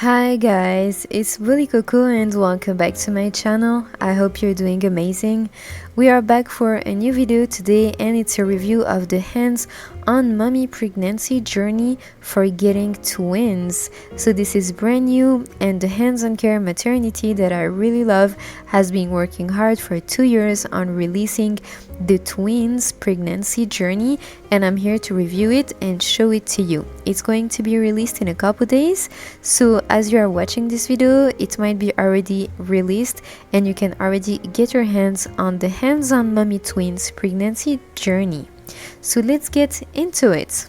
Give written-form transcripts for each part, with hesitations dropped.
Hi guys, it's Willy Coco and welcome back to my channel. I hope you're doing amazing. We are back for a new video today and it's a review of the hands-on mommy pregnancy journey for getting twins. So this is brand new and the hands-on Care Maternity that I really love has been working hard for 2 years on releasing the twins pregnancy journey, and I'm here to review it and show it to you. It's going to be released in a couple days, so as you are watching this video it might be already released and you can already get your hands on the hands-on mommy twins pregnancy journey. So let's get into it.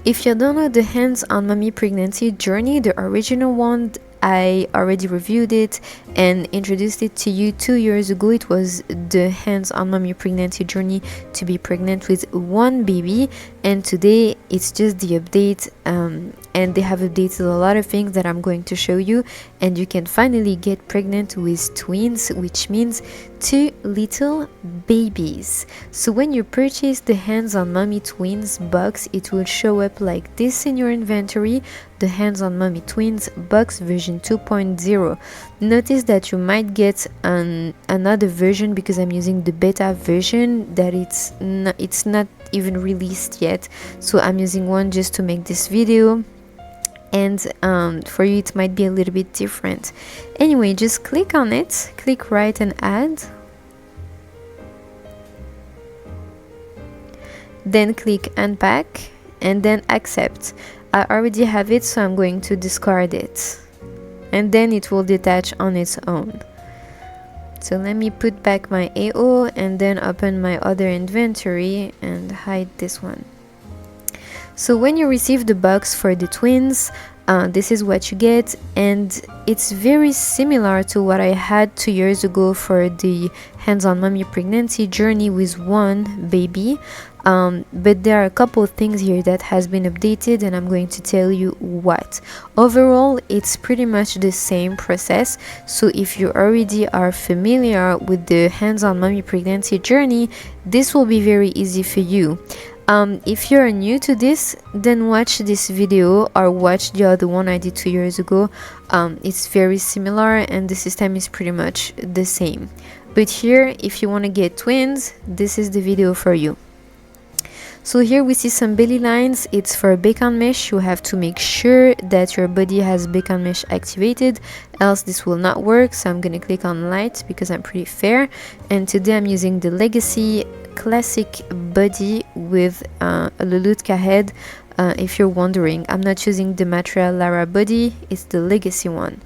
If you don't know the hands-on mommy pregnancy journey, the original one, I already reviewed it and introduced it to you 2 years ago. It was the hands-on mommy pregnancy journey to be pregnant with one baby, and today it's just the update, and they have updated a lot of things that I'm going to show you, and you can finally get pregnant with twins, which means 2 little babies. So when you purchase the hands-on mommy twins box, it will show up like this in your inventory, the hands-on mommy twins box version 2.0. Notice that you might get another version because I'm using the beta version that it's not even released yet, so I'm using one just to make this video, and for you it might be a little bit different. Anyway, just click on it, click write and add, then click unpack and then accept. I already have it, so I'm going to discard it, and then it will detach on its own. So let me put back my AO and then open my other inventory and hide this one. So when you receive the box for the twins, this is what you get, and it's very similar to what I had 2 years ago for the hands-on mommy pregnancy journey with one baby, but there are a couple of things here that has been updated and I'm going to tell you what. Overall, it's pretty much the same process, so if you already are familiar with the hands-on mommy pregnancy journey, this will be very easy for you. If you're new to this, then watch this video or watch the other one I did 2 years ago. It's very similar and the system is pretty much the same. But here, if you want to get twins, this is the video for you. So here we see some belly lines. It's for bacon mesh. You have to make sure that your body has bacon mesh activated, else this will not work. So I'm gonna click on light because I'm pretty fair, and today I'm using the Legacy Classic body with a Lulutka head. If you're wondering, I'm not using the Material Lara body, it's the Legacy one.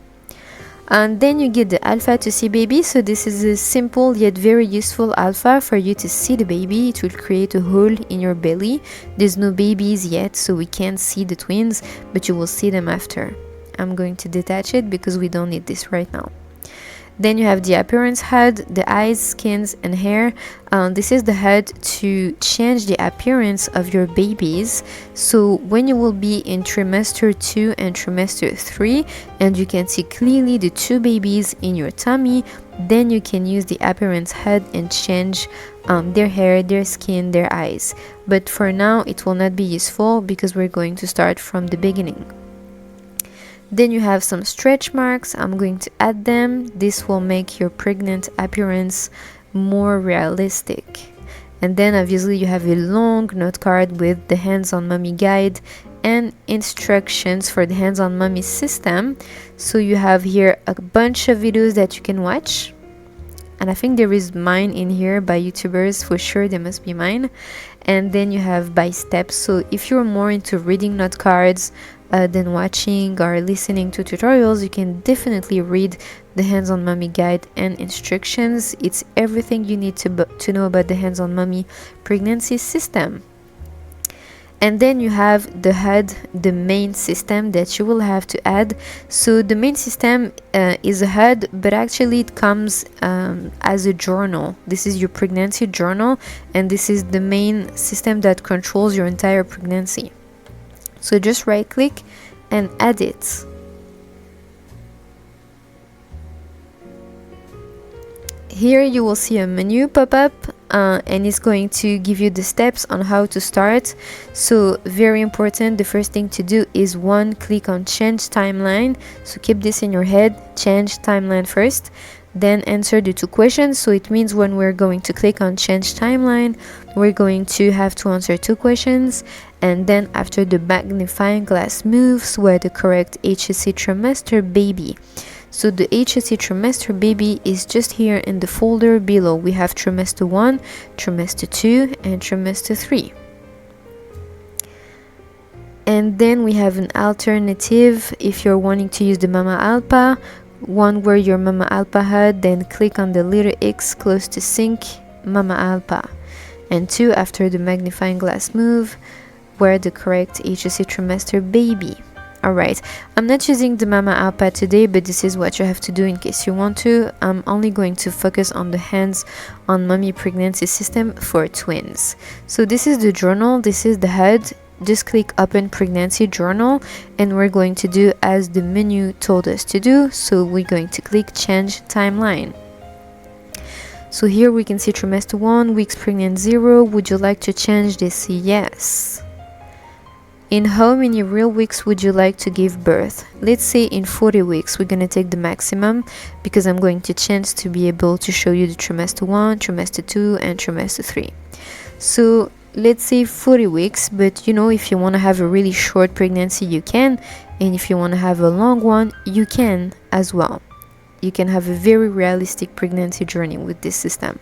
And then you get the alpha to see baby. So this is a simple yet very useful alpha for you to see the baby. It will create a hole in your belly. There's no babies yet, so we can't see the twins, but you will see them after. I'm going to detach it because we don't need this right now. Then you have the appearance HUD, the eyes, skins, and hair. This is the HUD to change the appearance of your babies. So when you will be in trimester 2 and trimester 3, and you can see clearly the 2 babies in your tummy, then you can use the appearance HUD and change their hair, their skin, their eyes. But for now, it will not be useful because we're going to start from the beginning. Then you have some stretch marks. I'm going to add them. This will make your pregnant appearance more realistic. And then obviously you have a long note card with the hands-on mommy guide and instructions for the hands-on mommy system. So you have here a bunch of videos that you can watch, and I think there is mine in here by YouTubers, for sure there must be mine. And then you have by steps. So if you're more into reading note cards than watching or listening to tutorials, you can definitely read the hands-on mommy guide and instructions. It's everything you need to know about the hands-on mommy pregnancy system. And then you have the HUD, the main system that you will have to add. So the main system is a HUD, but actually it comes as a journal. This is your pregnancy journal, and this is the main system that controls your entire pregnancy. So just right click and add it. Here you will see a menu pop up and it's going to give you the steps on how to start. So very important, the first thing to do is 1, click on change timeline. So keep this in your head, change timeline first, then answer the 2 questions. So it means when we're going to click on change timeline, we're going to have to answer 2 questions, and then after the magnifying glass moves, where the correct HSC trimester baby. So the HSC trimester baby is just here in the folder below. We have trimester 1, trimester 2, and trimester 3. And then we have an alternative if you're wanting to use the Mama Alpa, one where your Mama Alpa had, then click on the letter X close to sync Mama Alpa, and 2 after the magnifying glass move, where the correct HSC trimester baby. Alright, I'm not using the Mama Alpa today, but this is what you have to do in case you want to. I'm only going to focus on the hands-on mommy pregnancy system for twins. So this is the journal, this is the HUD. Just click open pregnancy journal, and we're going to do as the menu told us to do. So we're going to click change timeline. So here we can see trimester 1, weeks pregnant 0. Would you like to change this? Yes. In how many real weeks would you like to give birth? Let's say in 40 weeks. We're going to take the maximum because I'm going to change to be able to show you the trimester 1, trimester 2, and trimester 3. So let's say 40 weeks, but you know, if you want to have a really short pregnancy, you can, and if you want to have a long one, you can as well. You can have a very realistic pregnancy journey with this system.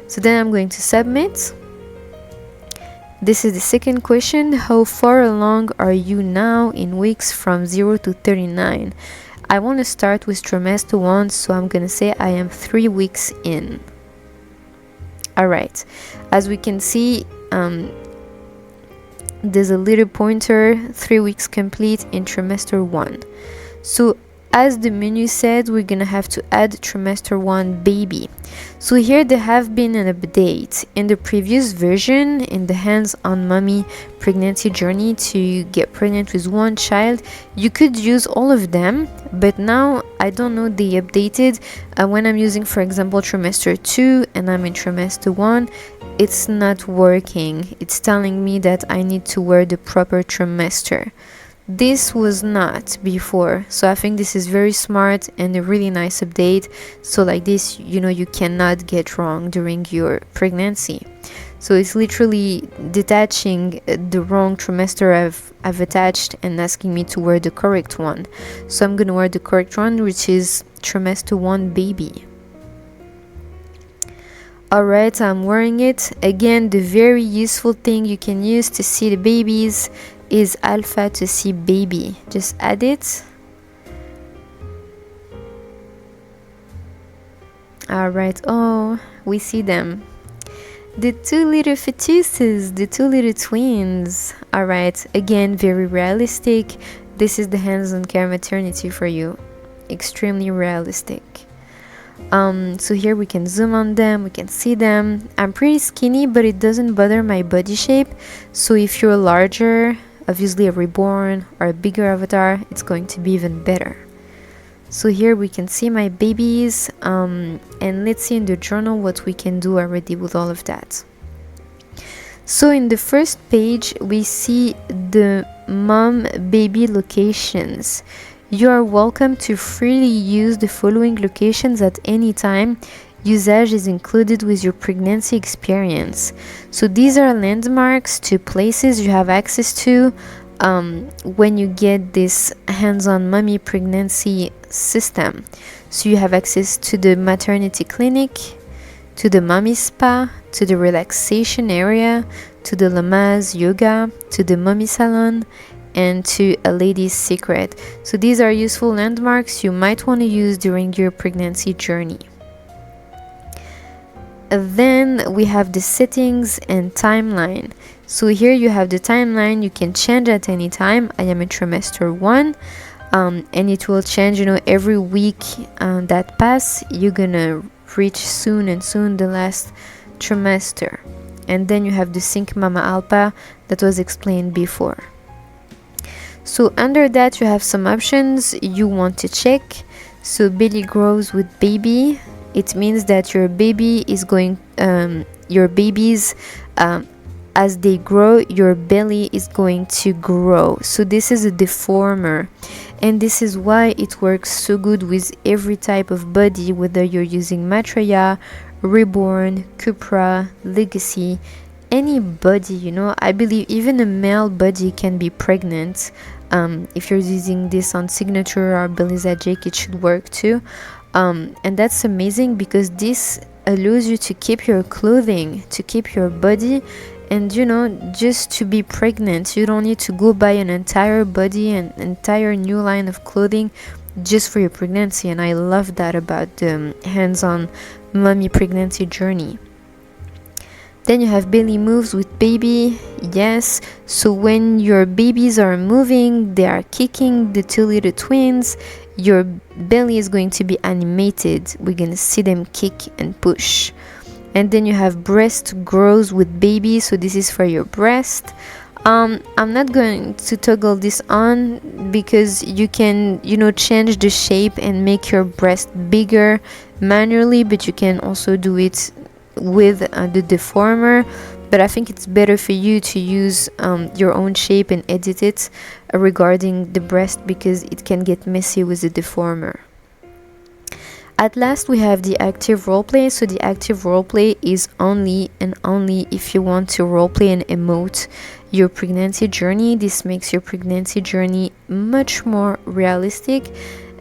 So then I'm going to submit. This is the second question. How far along are you now in weeks from 0 to 39? I want to start with trimester 1, so I'm going to say I am 3 weeks in. Alright, as we can see, there's a little pointer, 3 weeks complete in trimester 1. So as the menu said, we're gonna have to add trimester 1 baby. So here there have been an update. In the previous version, in the hands-on mommy pregnancy journey to get pregnant with 1 child, you could use all of them, but now I don't know, they updated. When I'm using, for example, trimester 2 and I'm in trimester 1, it's not working. It's telling me that I need to wear the proper trimester. This was not before, so I think this is very smart and a really nice update. So like this, you know, you cannot get wrong during your pregnancy. So it's literally detaching the wrong trimester I've attached and asking me to wear the correct one. So I'm gonna wear the correct one, which is trimester 1 baby. Alright, I'm wearing it. Again, the very useful thing you can use to see the babies is alpha to see baby. Just add it. Alright, oh, we see them. The 2 little fetuses, the 2 little twins. Alright, again, very realistic. This is the hands-on Care Maternity for you. Extremely realistic. So here we can zoom on them, we can see them. I'm pretty skinny, but it doesn't bother my body shape. So if you're larger, obviously a reborn or a bigger avatar, it's going to be even better. So here we can see my babies, and let's see in the journal what we can do already with all of that. So in the first page we see the mom baby locations. You are welcome to freely use the following locations at any time. Usage is included with your pregnancy experience. So these are landmarks to places you have access to when you get this hands-on mommy pregnancy system. So you have access to the maternity clinic, to the mommy spa, to the relaxation area, to the Lamaze yoga, to the mommy salon, and to a lady's secret. So these are useful landmarks you might want to use during your pregnancy journey. Then we have the settings and timeline. So here you have the timeline, you can change at any time. I am in trimester 1, and it will change, you know, every week that pass. You're gonna reach soon and soon the last trimester. And then you have the sync Mama Alpa that was explained before. So under that you have some options you want to check. So belly grows with baby. It means that your baby is going your babies, as they grow, your belly is going to grow. So this is a deformer, and this is why it works so good with every type of body, whether you're using Maitreya, Reborn, Cupra, Legacy, any body, you know. I believe even a male body can be pregnant. If you're using this on Signature or Beliza Jake, it should work too. And that's amazing because this allows you to keep your clothing, to keep your body, and you know, just to be pregnant. You don't need to go buy an entire body and entire new line of clothing just for your pregnancy. And I love that about the hands-on mommy pregnancy journey. Then you have belly moves with baby. Yes, so when your babies are moving, they are kicking the two little twins, your belly is going to be animated. We're going to see them kick and push. And then you have breast grows with baby, so this is for your breast. I'm not going to toggle this on because you can, you know, change the shape and make your breast bigger manually, but you can also do it with the deformer. But I think it's better for you to use your own shape and edit it regarding the breast, because it can get messy with the deformer. At last, we have the active roleplay. So the active roleplay is only and only if you want to roleplay and emote your pregnancy journey. This makes your pregnancy journey much more realistic,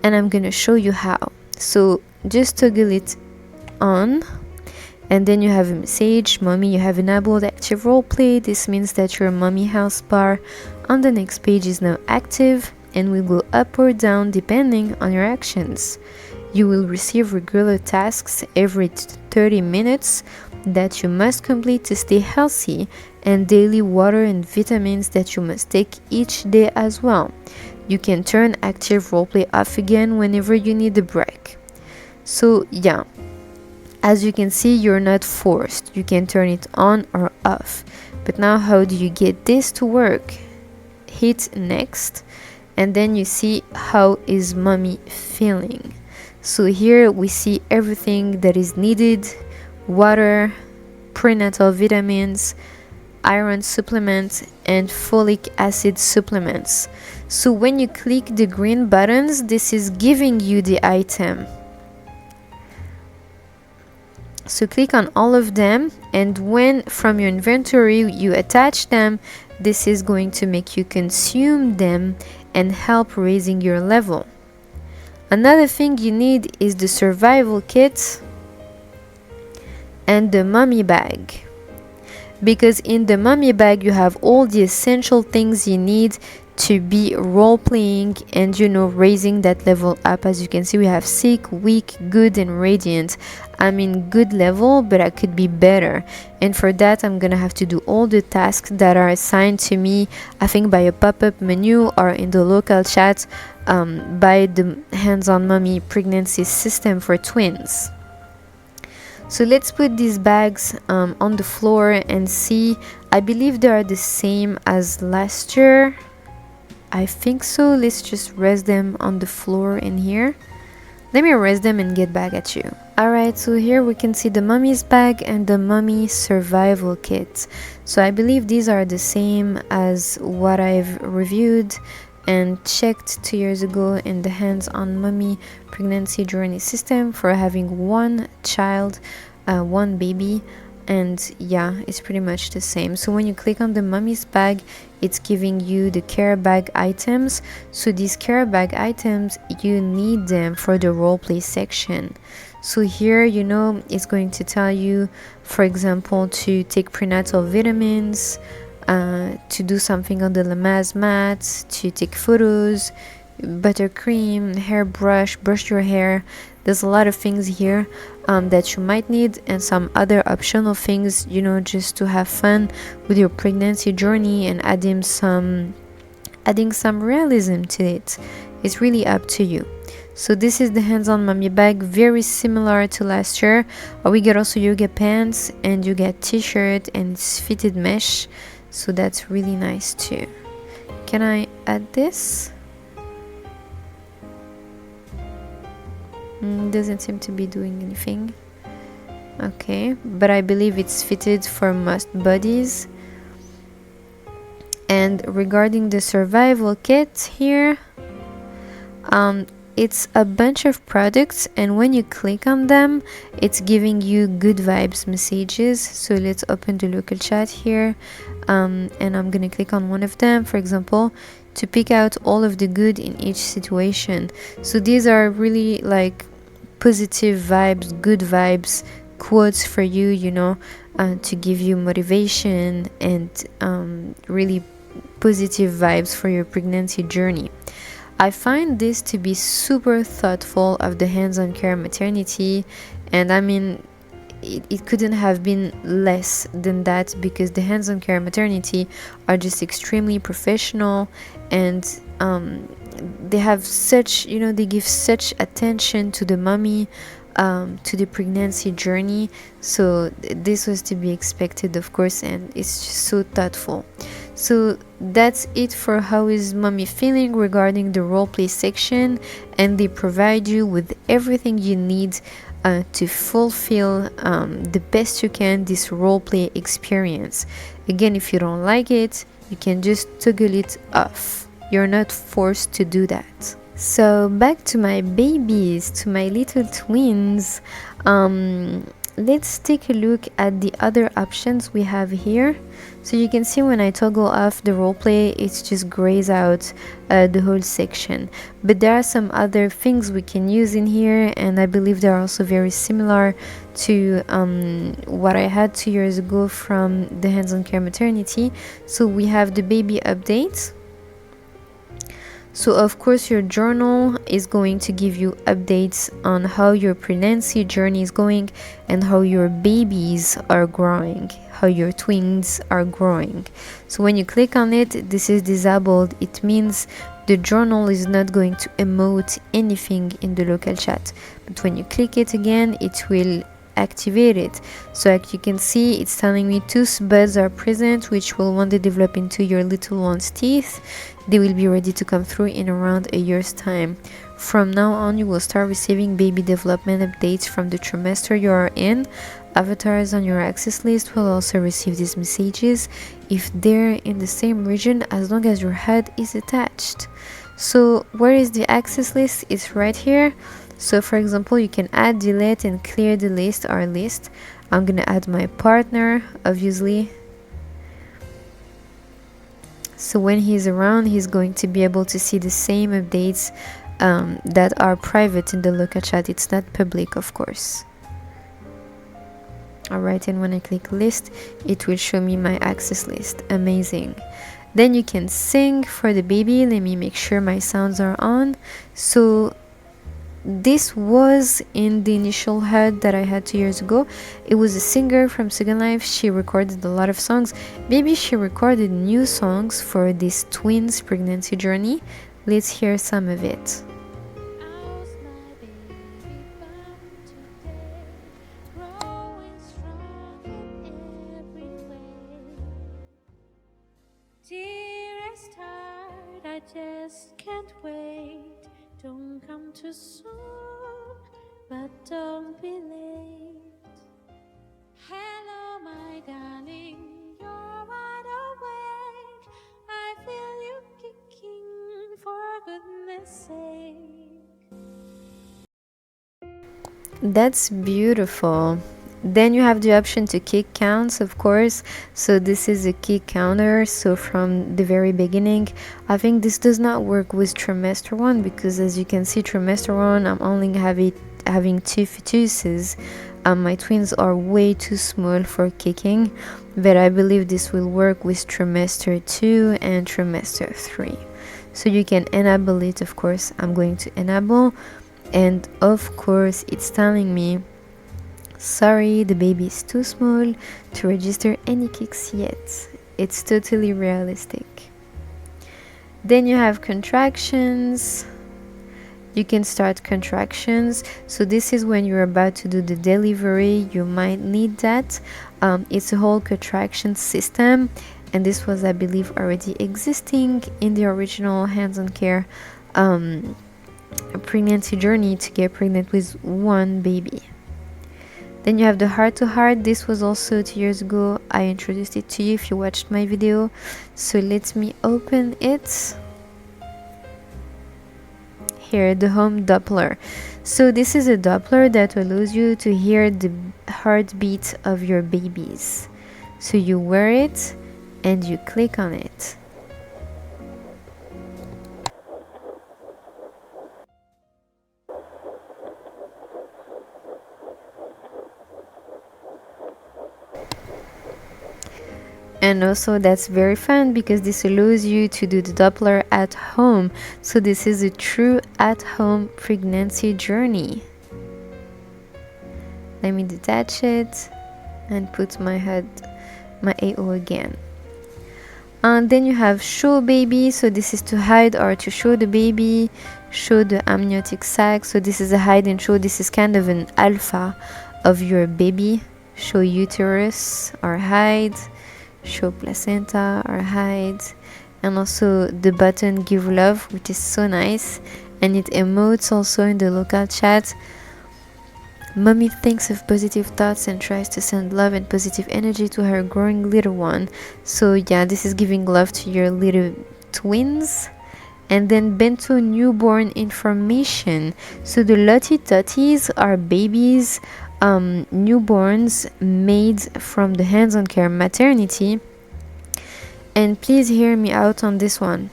and I'm gonna show you how. So just toggle it on, and then you have a message, mommy, you have enabled active roleplay. This means that your mommy health bar on the next page is now active and will go up or down depending on your actions. You will receive regular tasks every 30 minutes that you must complete to stay healthy, and daily water and vitamins that you must take each day as well. You can turn active roleplay off again whenever you need a break. So yeah, as you can see, you're not forced. You can turn it on or off. But now how do you get this to work? Hit next, and then you see how is mommy feeling. So here we see everything that is needed: water, prenatal vitamins, iron supplements, and folic acid supplements. So when you click the green buttons, this is giving you the item. So click on all of them, and when from your inventory you attach them, this is going to make you consume them and help raising your level. Another thing you need is the survival kit and the mommy bag, because in the mommy bag you have all the essential things you need to be role playing and, you know, raising that level up. As you can see, we have sick, weak, good, and radiant. I'm in good level, but I could be better, and for that I'm gonna have to do all the tasks that are assigned to me, I think by a pop-up menu or in the local chat, by the hands-on mommy pregnancy system for twins. So let's put these bags on the floor and see. I believe they are the same as last year. I think so. Let's just rest them on the floor in here. Let me rest them and get back at you. Alright, so here we can see the mummy's bag and the mummy survival kit. So I believe these are the same as what I've reviewed and checked 2 years ago in the hands-on mommy pregnancy journey system for having one child, one baby. And yeah, it's pretty much the same. So when you click on the mummy's bag, it's giving you the care bag items. So these care bag items, you need them for the roleplay section. So here, you know, it's going to tell you, for example, to take prenatal vitamins, to do something on the Lamaze mat, to take photos, buttercream, hairbrush, brush your hair. There's a lot of things here that you might need, and some other optional things, you know, just to have fun with your pregnancy journey and adding some realism to it. It's really up to you. So this is the hands-on mommy bag, very similar to last year. We get also yoga pants, and you get t-shirt, and it's fitted mesh, so that's really nice too. Can I add this? Doesn't seem to be doing anything. Okay, but I believe it's fitted for most bodies. And regarding the survival kit here, it's a bunch of products, and when you click on them, it's giving you good vibes messages. So let's open the local chat here, and I'm gonna click on one of them, for example, to pick out all of the good in each situation. So these are really like positive vibes, good vibes quotes for you, you know, to give you motivation and really positive vibes for your pregnancy journey. I find this to be super thoughtful of the hands-on care maternity, and I mean, it couldn't have been less than that, because the hands-on care maternity are just extremely professional, and they have such, you know, they give such attention to the mommy, to the pregnancy journey. So this was to be expected, of course, and it's just so thoughtful. So that's it for how is mommy feeling regarding the roleplay section, and they provide you with everything you need to fulfill the best you can this roleplay experience. Again, if you don't like it, you can just toggle it off. You're not forced to do that. So back to my babies, to my little twins. Let's take a look at the other options we have here. So you can see when I toggle off the roleplay, it just grays out the whole section. But there are some other things we can use in here, and I believe they're also very similar to what I had 2 years ago from the hands-on care maternity. So we have the baby updates. So of course your journal is going to give you updates on how your pregnancy journey is going and how your babies are growing, how your twins are growing. So when you click on it, this is disabled. It means the journal is not going to emote anything in the local chat. But when you click it again, it will activate it. So like you can see, it's telling me tooth buds are present, which will one day develop into your little one's teeth. They will be ready to come through in around a year's time. From now on, you will start receiving baby development updates from the trimester you are in. Avatars on your access list will also receive these messages if they're in the same region, as long as your head is attached. So where is the access list? It's right here. So for example, you can add, delete, and clear the list or list. I'm gonna add my partner, obviously. So when he's around, he's going to be able to see the same updates that are private in the local chat. It's not public, of course. Alright, and when I click list, it will show me my access list. Amazing. Then you can sing for the baby. Let me make sure my sounds are on. So this was in the initial HUD that I had 2 years ago. It was a singer from Second Life. She recorded a lot of songs. Maybe she recorded new songs for this twins pregnancy journey. Let's hear some of it. Dearest heart, I just can't wait. Don't come too soon, but don't be late. Hello, my darling, you're wide awake. I feel you kicking, for goodness sake. That's beautiful. Then you have the option to kick counts, of course. So this is a kick counter. So from the very beginning, I think this does not work with trimester 1, because as you can see, trimester 1, I'm only having 2 fetuses. My twins are way too small for kicking, but I believe this will work with trimester 2 and trimester 3. So you can enable it, of course. I'm going to enable, and of course it's telling me, sorry, the baby is too small to register any kicks yet. It's totally realistic. Then you have contractions. You can start contractions. So this is when you're about to do the delivery. You might need that. It's a whole contraction system, and this was, I believe, already existing in the original hands-on care pregnancy journey to get pregnant with one baby. Then you have the heart to heart. This was also 2 years ago. I introduced it to you if you watched my video. So let me open it. Here, the home Doppler. So this is a Doppler that allows you to hear the heartbeat of your babies. So you wear it and you click on it. And also that's very fun because this allows you to do the Doppler at home. So this is a true at-home pregnancy journey. Let me detach it and put my AO again. And then you have show baby. So this is to hide or to show the baby, show the amniotic sac. So this is a hide and show. This is kind of an alpha of your baby. Show uterus or hide, show placenta or hide. And also the button give love, which is so nice, and it emotes also in the local chat. Mommy thinks of positive thoughts and tries to send love and positive energy to her growing little one. So yeah, this is giving love to your little twins. And then bento newborn information. So the Lottie Totties are babies, newborns made from the hands-on Care Maternity. And please hear me out on this one.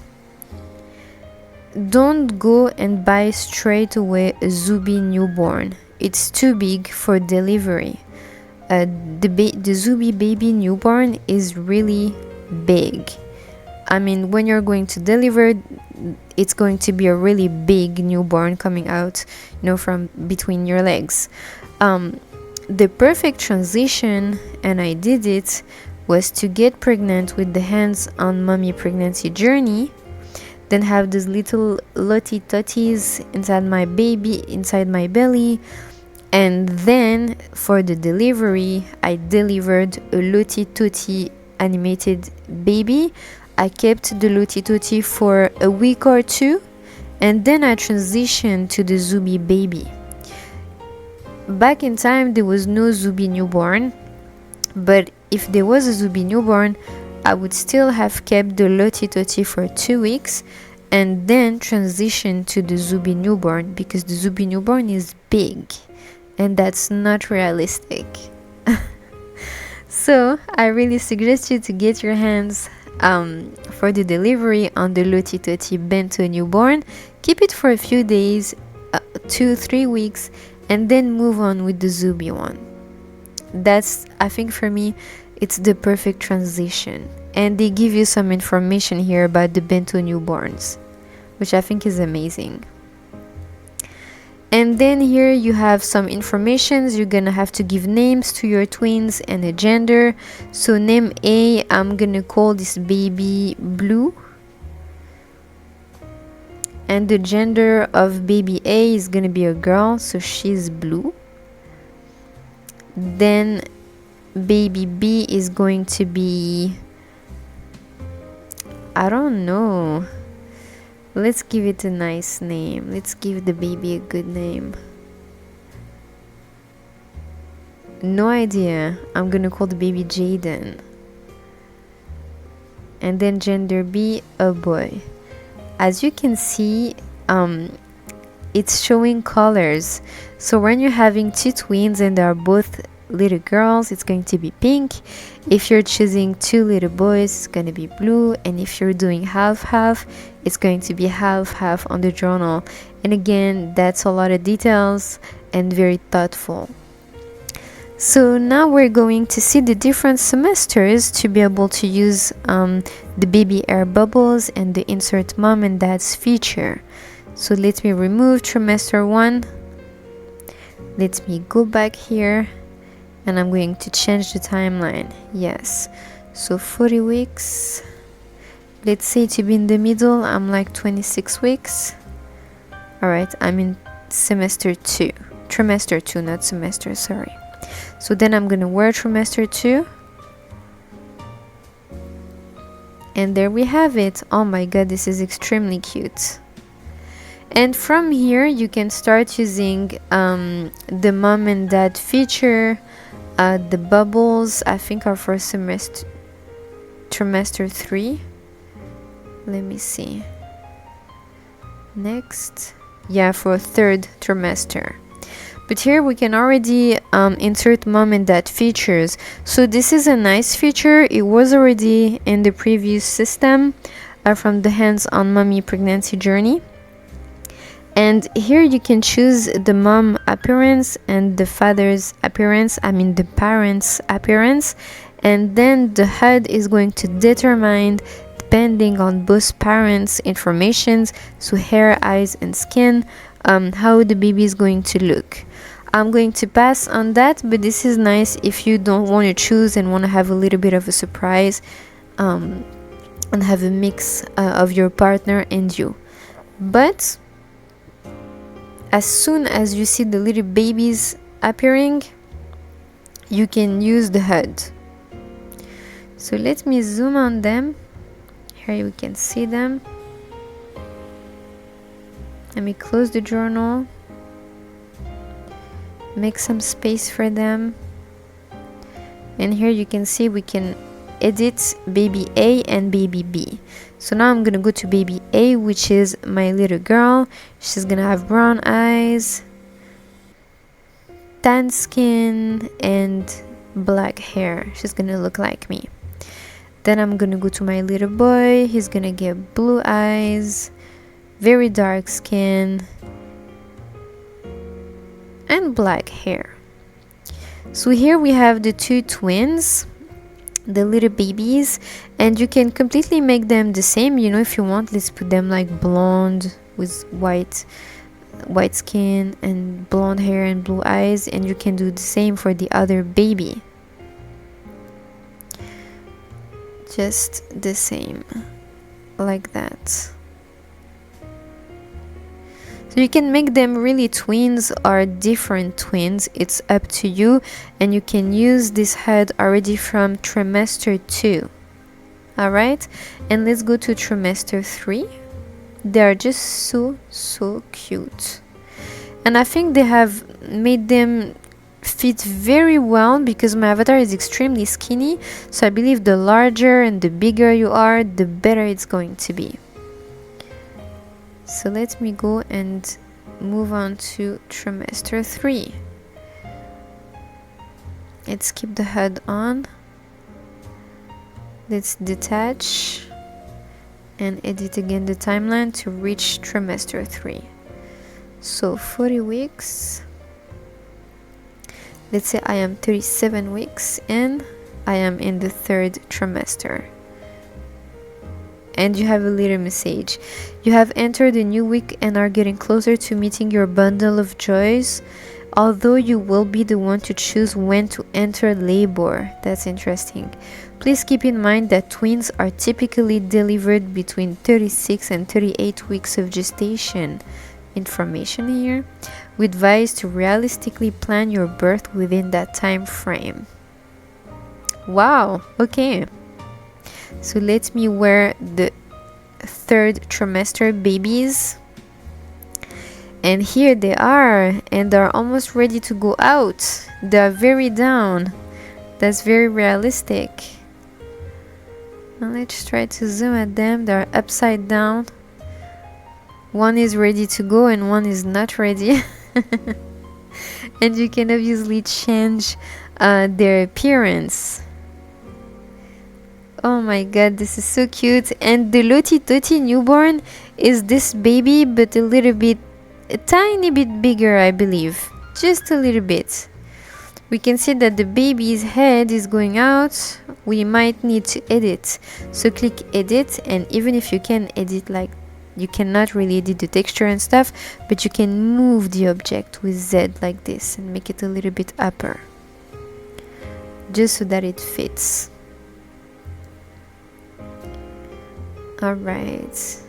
Don't go and buy straight away a Zubi newborn. It's too big for delivery. The Zubi baby newborn is really big. I mean, when you're going to deliver, it's going to be a really big newborn coming out, from between your legs. The perfect transition, and I did it, was to get pregnant with the hands-on mommy pregnancy journey, then have these little Lottie Totties inside my belly, and then for the delivery, I delivered a Lottie Tottie animated baby. I kept the Lottie Tottie for a week or two, and then I transitioned to the Zubi baby. Back in time, there was no Zubi newborn, but if there was a Zubi newborn, I would still have kept the Lottie Tottie for 2 weeks and then transition to the Zubi newborn, because the Zubi newborn is big and that's not realistic. So I really suggest you to get your hands for the delivery on the Lottie Tottie bento newborn. Keep it for a few days, 2-3 weeks, and then move on with the Zubi one. That's, I think for me, it's the perfect transition. And they give you some information here about the bento newborns, which I think is amazing. And then here you have some informations. You're gonna have to give names to your twins and a gender. So name A, I'm gonna call this baby Blue. And the gender of baby A is gonna be a girl, so she's Blue. Then baby B is going to be, I don't know. Let's give it a nice name. Let's give the baby a good name. No idea. I'm gonna call the baby Jaden. And then gender B, a boy. As you can see, it's showing colors. So when you're having two twins and they are both little girls, it's going to be pink. If you're choosing two little boys, it's going to be blue. And if you're doing half-half, it's going to be half-half on the journal. And again, that's a lot of details and very thoughtful. So now we're going to see the different semesters to be able to use the baby air bubbles and the insert mom and dad's feature. So let me remove trimester 1. Let me go back here. And I'm going to change the timeline. Yes, so 40 weeks. Let's say to be in the middle, I'm like 26 weeks. All right, I'm in semester 2. Trimester 2, not semester, sorry. So then I'm gonna wear trimester 2. And there we have it. Oh my god, this is extremely cute. And from here you can start using the mom and dad feature. The bubbles I think are for trimester 3. Let me see. Next, yeah, for 3rd trimester. But here we can already insert mom and dad features. So this is a nice feature. It was already in the previous system from the hands-on mommy pregnancy journey. And here you can choose the mom appearance and the father's appearance, the parent's appearance, and then the HUD is going to determine, depending on both parents' informations, so hair, eyes and skin, how the baby is going to look. I'm going to pass on that, but this is nice if you don't want to choose and want to have a little bit of a surprise and have a mix of your partner and you. But as soon as you see the little babies appearing, you can use the HUD. So let me zoom on them. Here you can see them. Let me close the journal. Make some space for them. And here you can see we can edit baby A and baby B. So now I'm gonna go to baby A, which is my little girl. She's gonna have brown eyes, tan skin and black hair. She's gonna look like me. Then I'm gonna go to my little boy. He's gonna get blue eyes, very dark skin and black hair. So here we have the 2 twins, the little babies, and you can completely make them the same. If you want, let's put them like blonde with white skin and blonde hair and blue eyes, and you can do the same for the other baby. Just the same, like that. So you can make them really twins or different twins, it's up to you, and you can use this HUD already from trimester 2. Alright, and let's go to trimester 3. They are just so cute, and I think they have made them fit very well because my avatar is extremely skinny, so I believe the larger and the bigger you are, the better it's going to be. So let me go and move on to trimester 3. Let's keep the HUD on. Let's detach and edit again the timeline to reach trimester 3. So 40 weeks. Let's say I am 37 weeks in. I am in the 3rd trimester. And you have a little message. You have entered a new week and are getting closer to meeting your bundle of joys, although you will be the one to choose when to enter labor. That's interesting. Please keep in mind that twins are typically delivered between 36 and 38 weeks of gestation. Information here. We advise to realistically plan your birth within that time frame. Wow, okay. So let me wear the 3rd trimester babies. And here they are, and they're almost ready to go out. They're very down. That's very realistic. Now let's try to zoom at them. They're upside down. One is ready to go and one is not ready. And you can obviously change their appearance. Oh my god, this is so cute. And the Lottie Tottie newborn is this baby, but a tiny bit bigger, I believe. Just a little bit. We can see that the baby's head is going out. We might need to edit. So click edit, and even if you can edit, like, you cannot really edit the texture and stuff, but you can move the object with Z like this and make it a little bit upper, just so that it fits. Alright.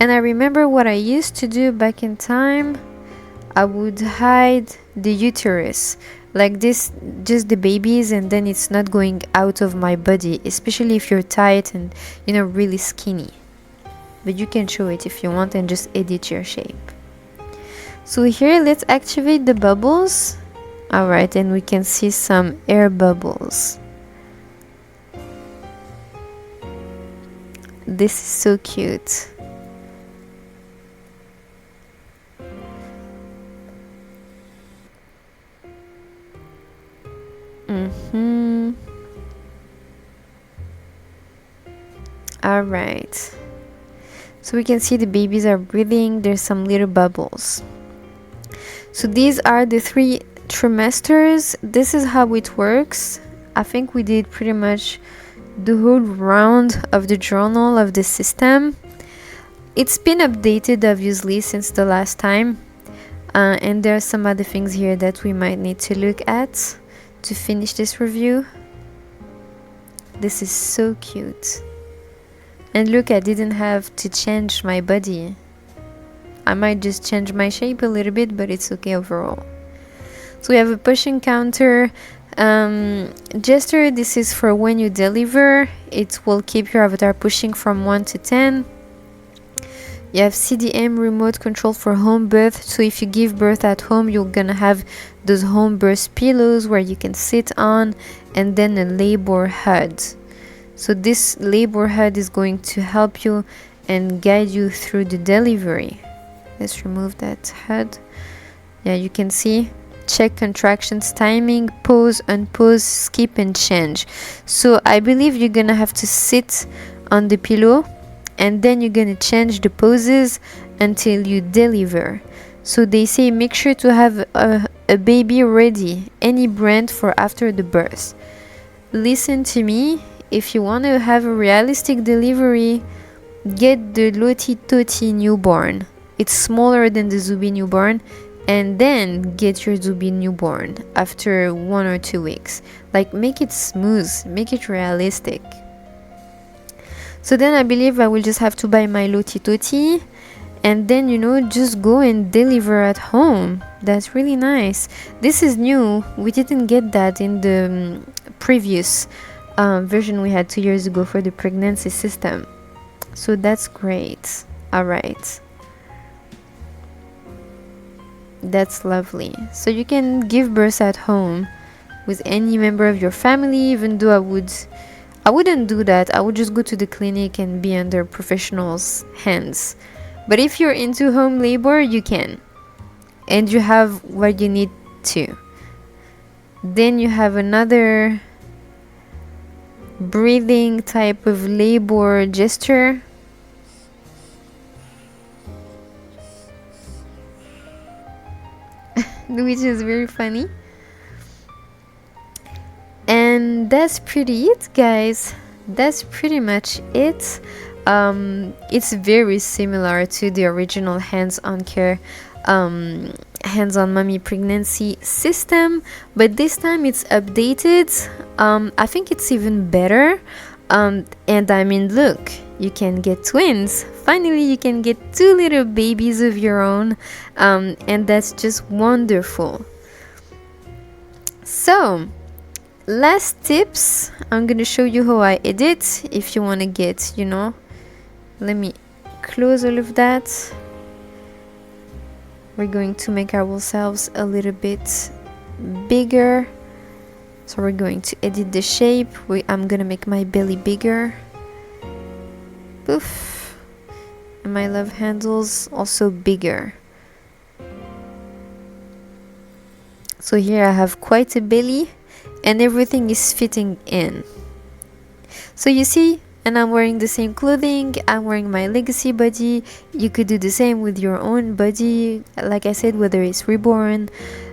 And I remember what I used to do back in time. I would hide the uterus like this, just the babies, and then it's not going out of my body, especially if you're tight and really skinny. but you can show it if you want and just edit your shape. So here, let's activate the bubbles. Alright, and we can see some air bubbles. This is so cute. Alright. So we can see the babies are breathing. There's some little bubbles. So these are the 3 trimesters. This is how it works. I think we did pretty much the whole round of the journal of the system. It's been updated obviously since the last time, and there are some other things here that we might need to look at to finish this review. This is so cute. And look, I didn't have to change my body. I might just change my shape a little bit, but it's okay overall. So we have a pushing counter gesture. This is for when you deliver. It will keep your avatar pushing from 1 to 10. You have CDM remote control for home birth. So if you give birth at home, you're gonna have those home birth pillows where you can sit on, and then a labor HUD. So this labor HUD is going to help you and guide you through the delivery. Let's remove that HUD. Yeah, you can see check contractions timing, pause, unpause, skip and change. So I believe you're gonna have to sit on the pillow, and then you're gonna change the poses until you deliver. So they say make sure to have a baby ready, any brand, for after the birth. Listen to me, if you want to have a realistic delivery, get the Lottie Tottie newborn. It's smaller than the Zubi newborn, and then get your Zubi newborn after 1 or 2 weeks. Like, make it smooth, make it realistic. So then I believe I will just have to buy my Lottie Tottie, and then, you know, just go and deliver at home. That's really nice. This is new. We didn't get that in the previous version we had 2 years ago for the pregnancy system. So that's great. Alright. That's lovely. So you can give birth at home with any member of your family, even though I wouldn't do that. I would just go to the clinic and be under professionals' hands. But if you're into home labor, you can. And you have what you need to. Then you have another breathing type of labor gesture. Which is very funny. And that's pretty it, guys. That's pretty much it. It's very similar to the original hands-on care, hands-on mommy pregnancy system, but this time it's updated. I think it's even better. And I mean, look, you can get twins. Finally, you can get 2 little babies of your own, and that's just wonderful. So, last tips. I'm gonna show you how I edit. If you want to get, you know, let me close all of that. We're going to make ourselves a little bit bigger. So we're going to edit the shape. I'm gonna make my belly bigger. Poof. And my love handles also bigger. So here I have quite a belly, and everything is fitting in. So you see, and I'm wearing the same clothing. I'm wearing my legacy body. You could do the same with your own body. Like I said, whether it's reborn,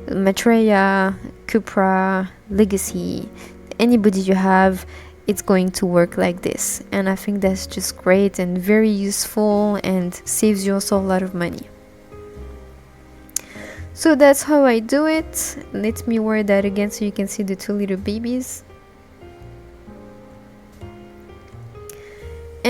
Maitreya, Cupra, legacy, anybody you have, it's going to work like this. And I think that's just great and very useful and saves you also a lot of money. So that's how I do it. Let me wear that again so you can see the 2 little babies.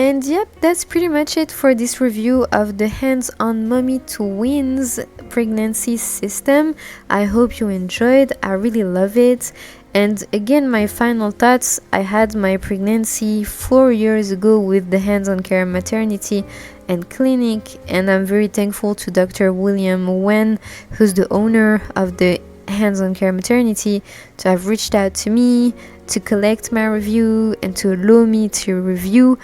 And yep, that's pretty much it for this review of the Hands-on Mommy Twins pregnancy system. I hope you enjoyed. I really love it. And again, my final thoughts: I had my pregnancy 4 years ago with the Hands-on Care Maternity and Clinic, and I'm very thankful to Dr. William Wen, who's the owner of the Hands-on Care Maternity, to have reached out to me to collect my review and to allow me to review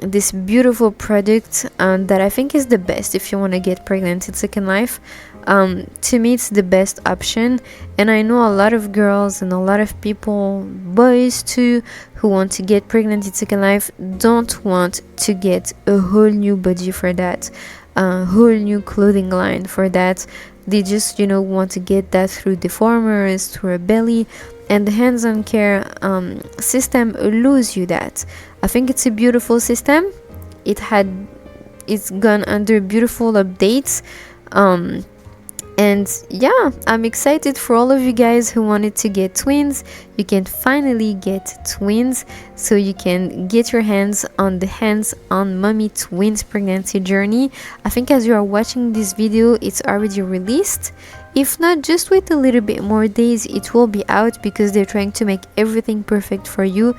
this beautiful product that I think is the best if you want to get pregnant in Second Life. To me, it's the best option, and I know a lot of girls and a lot of people, boys too, who want to get pregnant in Second Life don't want to get a whole new body for that, a whole new clothing line for that. They just, want to get that through deformers, through a belly, and the Hands-on Care system allows you that. I think it's a beautiful system. It's gone under beautiful updates. And yeah, I'm excited for all of you guys who wanted to get twins. You can finally get twins, so you can get your hands on the Hands-on Mommy Twins pregnancy journey. I think as you are watching this video, it's already released. If not, just wait a little bit more days, it will be out, because they're trying to make everything perfect for you.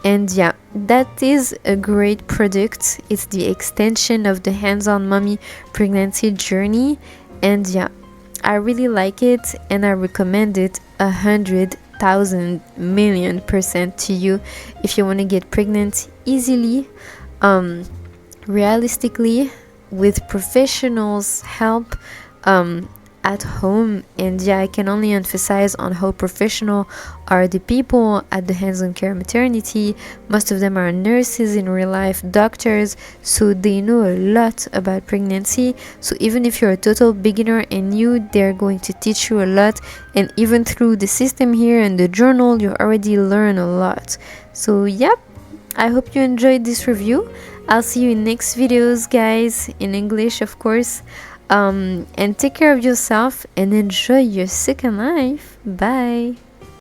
And yeah, that is a great product. It's the extension of the Hands-on Mommy pregnancy journey. And yeah, I really like it, and I recommend it 100,000,000,000% to you if you want to get pregnant easily, realistically, with professionals' help, at home. And yeah, I can only emphasize on how professional are the people at the Hands-on Care Maternity. Most of them are nurses in real life, doctors, so they know a lot about pregnancy. So even if you're a total beginner and new, they're going to teach you a lot, and even through the system here and the journal, you already learn a lot. So yep, I hope you enjoyed this review. I'll see you in next videos, guys, in English of course. And take care of yourself and enjoy your second life. Bye.